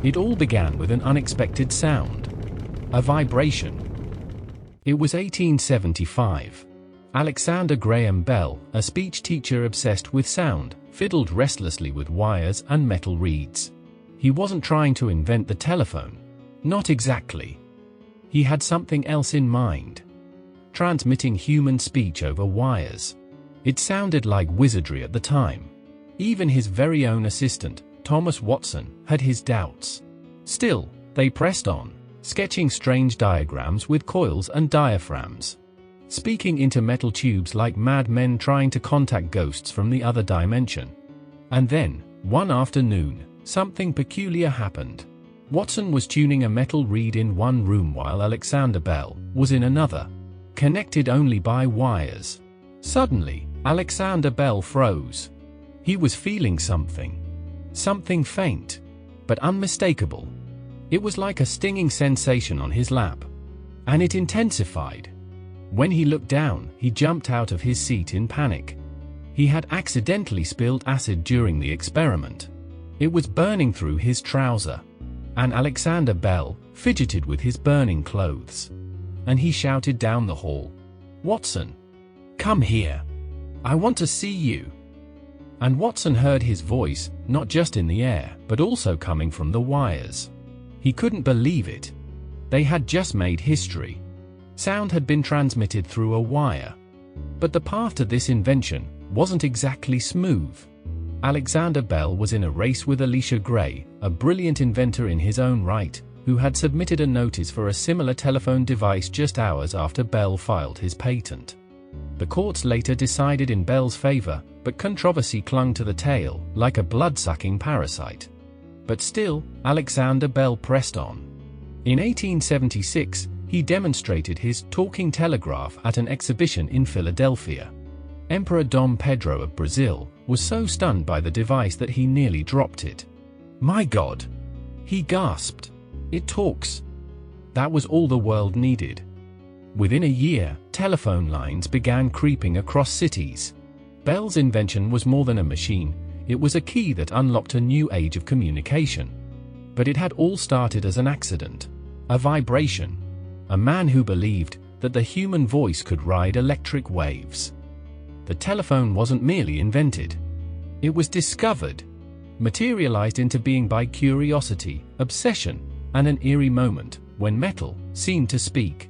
It all began with an unexpected sound. A vibration. It was 1875. Alexander Graham Bell, a speech teacher obsessed with sound, fiddled restlessly with wires and metal reeds. He wasn't trying to invent the telephone. Not exactly. He had something else in mind. Transmitting human speech over wires. It sounded like wizardry at the time. Even his very own assistant, Thomas Watson, had his doubts. Still, they pressed on, sketching strange diagrams with coils and diaphragms, speaking into metal tubes like madmen trying to contact ghosts from the other dimension. And then, one afternoon, something peculiar happened. Watson was tuning a metal reed in one room while Alexander Bell was in another, connected only by wires. Suddenly, Alexander Bell froze. He was feeling something. Something faint, but unmistakable. It was like a stinging sensation on his lap. And it intensified. When he looked down, he jumped out of his seat in panic. He had accidentally spilled acid during the experiment. It was burning through his trouser. And Alexander Bell fidgeted with his burning clothes. And he shouted down the hall, "Watson, come here. I want to see you." And Watson heard his voice, not just in the air, but also coming from the wires. He couldn't believe it. They had just made history. Sound had been transmitted through a wire. But the path to this invention wasn't exactly smooth. Alexander Bell was in a race with Elisha Gray, a brilliant inventor in his own right, who had submitted a notice for a similar telephone device just hours after Bell filed his patent. The courts later decided in Bell's favor, but controversy clung to the tail, like a blood-sucking parasite. But still, Alexander Bell pressed on. In 1876, he demonstrated his talking telegraph at an exhibition in Philadelphia. Emperor Dom Pedro of Brazil was so stunned by the device that he nearly dropped it. "My God!" he gasped. "It talks." That was all the world needed. Within a year, telephone lines began creeping across cities. Bell's invention was more than a machine, it was a key that unlocked a new age of communication. But it had all started as an accident. A vibration. A man who believed that the human voice could ride electric waves. The telephone wasn't merely invented. It was discovered. Materialized into being by curiosity, obsession, and an eerie moment when metal seemed to speak.